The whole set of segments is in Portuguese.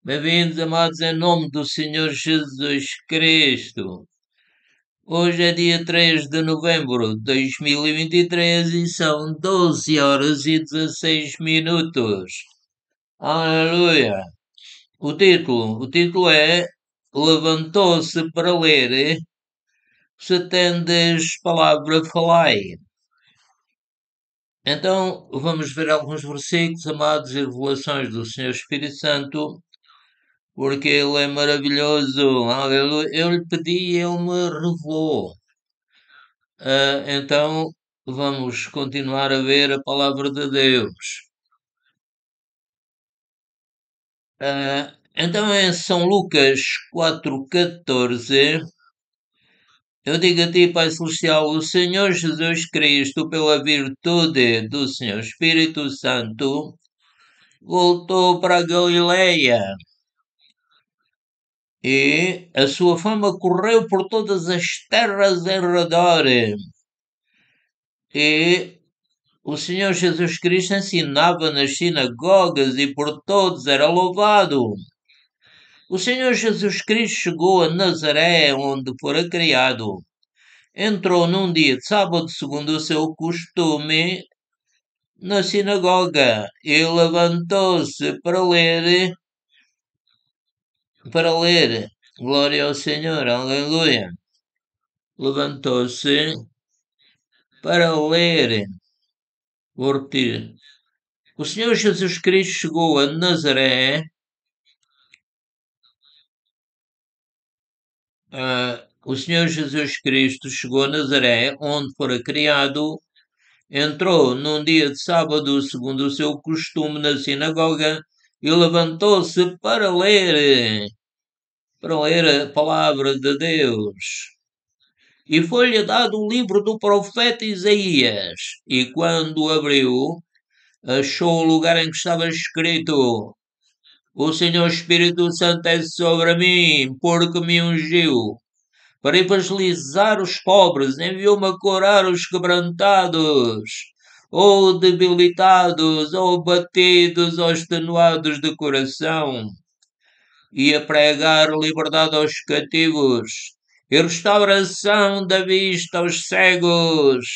Bem-vindos, amados, em nome do Senhor Jesus Cristo. Hoje é dia 3 de novembro de 2023 e são 12 horas e 16 minutos. Aleluia! O título é Levantou-se para ler, se tendes palavra falai. Então, vamos ver alguns versículos, amados, e revelações do Senhor Espírito Santo, porque Ele é maravilhoso. Aleluia. Eu lhe pedi e Ele me revelou. Então, vamos continuar a ver a palavra de Deus. Então, em São Lucas 4,14, eu digo a ti, Pai Celestial, o Senhor Jesus Cristo, pela virtude do Senhor Espírito Santo, voltou para a Galileia. E a sua fama correu por todas as terras em redor. E o Senhor Jesus Cristo ensinava nas sinagogas e por todos era louvado. O Senhor Jesus Cristo chegou a Nazaré, onde fora criado. Entrou num dia de sábado, segundo o seu costume, na sinagoga e levantou-se para ler. Glória ao Senhor, aleluia. Levantou-se para ler. Vou repetir. O Senhor Jesus Cristo chegou a Nazaré. O Senhor Jesus Cristo chegou a Nazaré, onde fora criado, entrou num dia de sábado, segundo o seu costume, na sinagoga, e levantou-se para ler a palavra de Deus. E foi-lhe dado o livro do profeta Isaías, e quando o abriu, achou o lugar em que estava escrito: O Senhor Espírito Santo é sobre mim, porque me ungiu para evangelizar os pobres, enviou-me a curar os quebrantados, ou debilitados, ou batidos, ou extenuados de coração, e a pregar liberdade aos cativos, e restauração da vista aos cegos,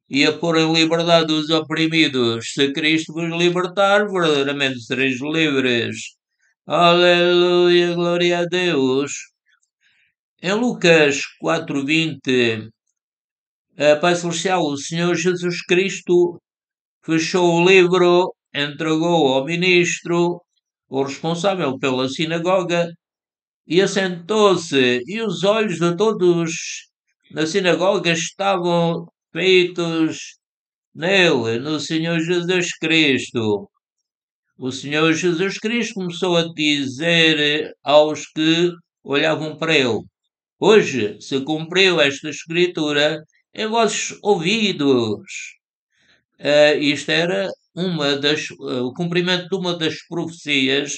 e a pôr em liberdade os oprimidos. Se Cristo vos libertar, verdadeiramente sereis livres. Aleluia, glória a Deus. Em Lucas 4,20, Pai Celestial, o Senhor Jesus Cristo fechou o livro, entregou ao ministro, o responsável pela sinagoga, e assentou-se, e os olhos de todos na sinagoga estavam feitos nele, no Senhor Jesus Cristo. O Senhor Jesus Cristo começou a dizer aos que olhavam para ele: Hoje se cumpriu esta escritura em vossos ouvidos. Isto era o cumprimento de uma das profecias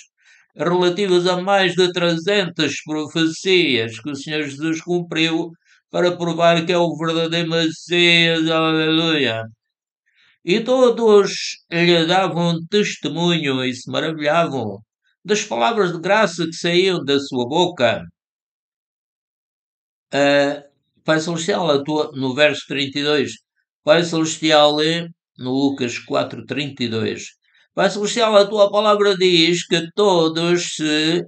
relativas a mais de 300 profecias que o Senhor Jesus cumpriu para provar que é o verdadeiro Messias. Aleluia. E todos lhe davam testemunho e se maravilhavam das palavras de graça que saíam da sua boca. Pai Celestial, no verso 32, Pai Celestial, no Lucas 4,32, Pai Celestial, a tua palavra diz que todos se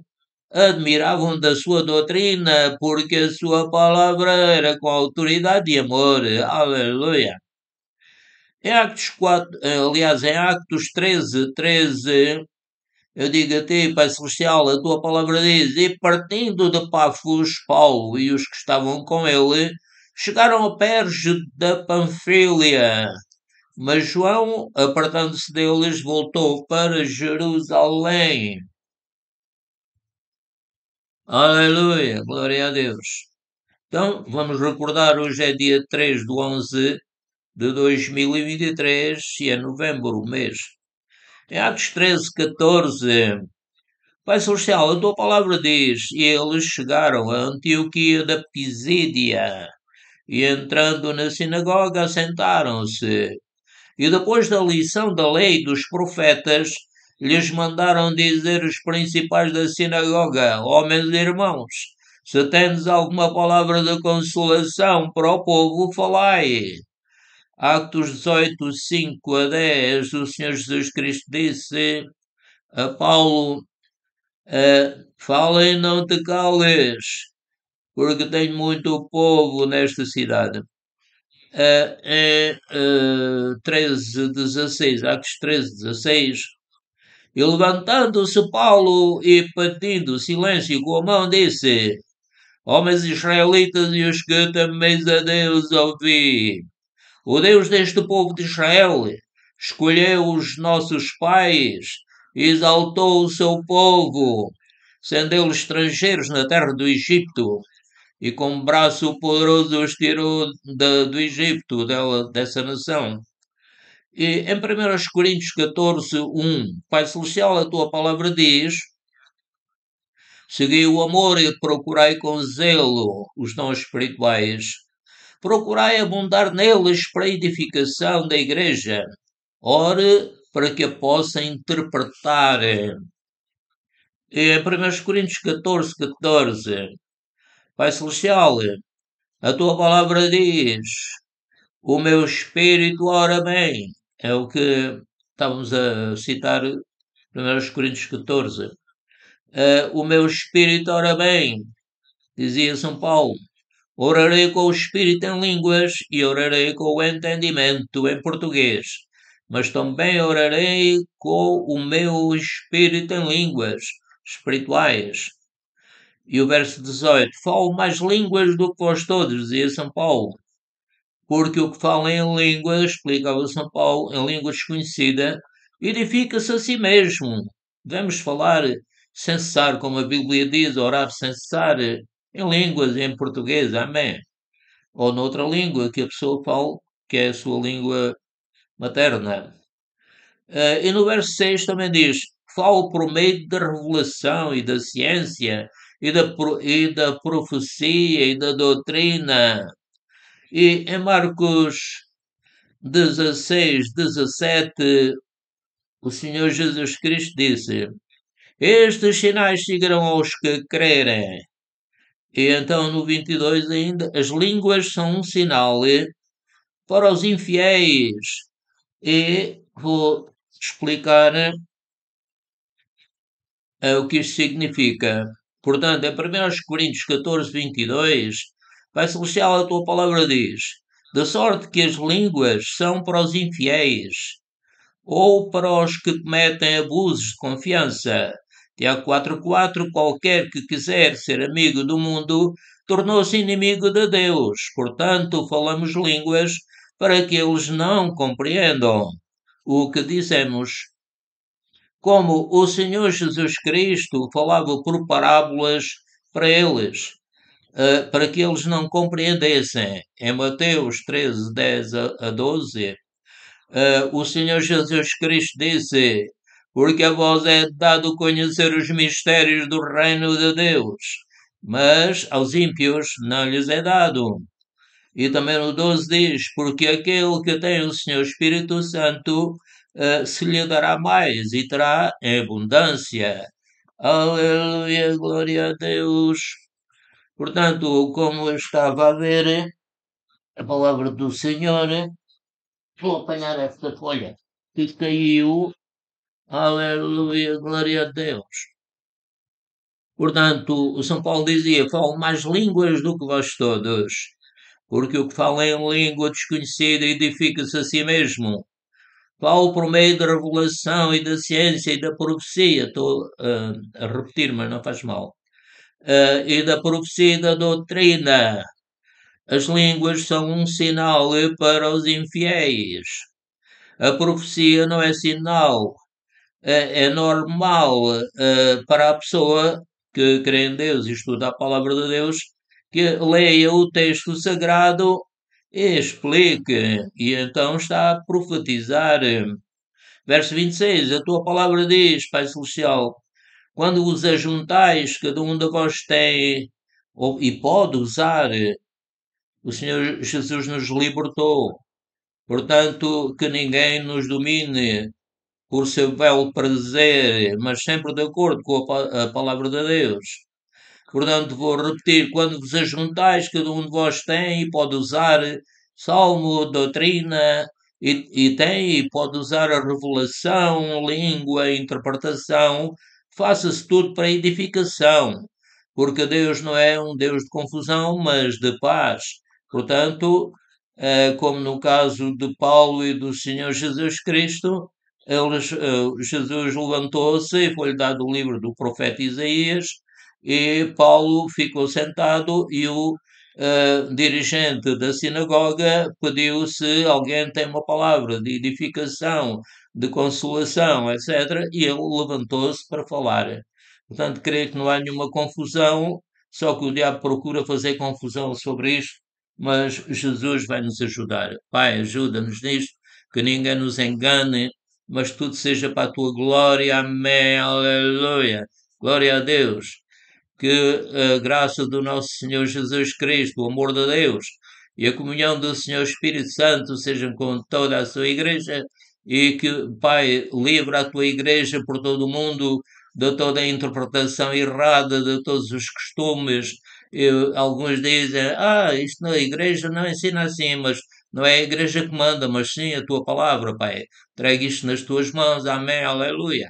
admiravam da sua doutrina, porque a sua palavra era com autoridade e amor. Aleluia. Em Actos 4, aliás, em Actos 13, eu digo a ti, Pai Celestial, a tua palavra diz: E partindo de Pafos, Paulo e os que estavam com ele chegaram a Perge da Panfília. Mas João, apartando-se deles, voltou para Jerusalém. Aleluia, glória a Deus. Então, vamos recordar, hoje é dia 3 de 11 de 2023 e é novembro, o mês. Em Atos 13, 14, Pai Celestial, a tua palavra diz: E eles chegaram a Antioquia da Pisídia, e entrando na sinagoga, assentaram-se. E depois da lição da lei dos profetas, lhes mandaram dizer os principais da sinagoga: Homens e irmãos, se tendes alguma palavra de consolação para o povo, falai. Atos 18, 5 a 10, o Senhor Jesus Cristo disse a Paulo: Fala e não te cales, porque tenho muito povo nesta cidade. 13, 16, Atos 13, 16. E levantando-se Paulo e partindo silêncio com a mão, disse: Homens israelitas e os que temeis a Deus, ouvi. O Deus deste povo de Israel escolheu os nossos pais, exaltou o seu povo, sendo eles estrangeiros na terra do Egito, e com braço poderoso os tirou do Egito, dessa nação. E em 1 Coríntios 14, Pai Celestial, a tua palavra diz: Segui o amor e procurai com zelo os dons espirituais. Procurai abundar neles para a edificação da igreja. Ore para que a possa interpretar. E em 1 Coríntios 14, 14, Pai Celestial, a tua palavra diz: O meu espírito ora bem. É o que estávamos a citar, 1 Coríntios 14. O meu espírito ora bem, dizia São Paulo. Orarei com o espírito em línguas e orarei com o entendimento em português, mas também orarei com o meu espírito em línguas espirituais. E o verso 18: Falo mais línguas do que vós todos, dizia São Paulo, porque o que fala em línguas, explicava São Paulo, em língua desconhecida, edifica-se a si mesmo. Devemos falar sem cessar, como a Bíblia diz, orar sem cessar, em línguas, em português, amém. Ou noutra língua que a pessoa fala, que é a sua língua materna. E no verso 6 também diz: Falo por meio da revelação e da ciência, e da profecia e da doutrina. E em Marcos 16, 17, o Senhor Jesus Cristo disse: Estes sinais seguirão aos que crerem. E então no 22 ainda, as línguas são um sinal para os infiéis. E vou explicar o que isto significa. Portanto, em 1 Coríntios 14, 22, Pai Celestial, a tua palavra diz: De sorte que as línguas são para os infiéis, ou para os que cometem abusos de confiança. Tiago 4,4: Qualquer que quiser ser amigo do mundo tornou-se inimigo de Deus. Portanto, falamos línguas para que eles não compreendam o que dizemos. Como o Senhor Jesus Cristo falava por parábolas para eles, para que eles não compreendessem. Em Mateus 13, 10 a 12, o Senhor Jesus Cristo disse: Porque a vós é dado conhecer os mistérios do reino de Deus, mas aos ímpios não lhes é dado. E também no 12 diz: Porque aquele que tem o Senhor Espírito Santo se lhe dará mais e terá em abundância. Aleluia, glória a Deus. Portanto, como eu estava a ver a palavra do Senhor, vou apanhar esta folha que caiu. Aleluia, glória a Deus. Portanto, o São Paulo dizia: Falo mais línguas do que vós todos, porque o que fala em língua desconhecida edifica-se a si mesmo. Falo por meio da revelação e da ciência e da profecia. Estou a repetir, mas não faz mal. E da profecia e da doutrina. As línguas são um sinal para os infiéis. A profecia não é sinal, é normal para a pessoa que crê em Deus e estuda a palavra de Deus, que leia o texto sagrado e explique, e então está a profetizar. Verso 26, a tua palavra diz, Pai Celestial, quando os ajuntais, cada um de vós tem e pode usar, o Senhor Jesus nos libertou. Portanto, que ninguém nos domine. por seu belo prazer, mas sempre de acordo com a palavra de Deus. Portanto, vou repetir: quando vos ajuntais, cada um de vós tem e pode usar salmo, doutrina, e pode usar a revelação, língua, interpretação, faça-se tudo para edificação, porque Deus não é um Deus de confusão, mas de paz. Portanto, como no caso de Paulo e do Senhor Jesus Cristo, Jesus levantou-se e foi-lhe dado o livro do profeta Isaías, e Paulo ficou sentado e o dirigente da sinagoga pediu se alguém tem uma palavra de edificação, de consolação, etc. E ele levantou-se para falar. Portanto, creio que não há nenhuma confusão, só que o diabo procura fazer confusão sobre isto, mas Jesus vai nos ajudar. Pai, ajuda-nos nisto, que ninguém nos engane, mas tudo seja para a tua glória. Amém. Aleluia. Glória a Deus. Que a graça do nosso Senhor Jesus Cristo, o amor de Deus e a comunhão do Senhor Espírito Santo sejam com toda a sua igreja, e que, Pai, livra a tua igreja por todo o mundo de toda a interpretação errada de todos os costumes. Alguns dizem, isto na igreja não ensina assim, mas não é a igreja que manda, mas sim a tua palavra, Pai. Traga isto nas tuas mãos. Amém. Aleluia.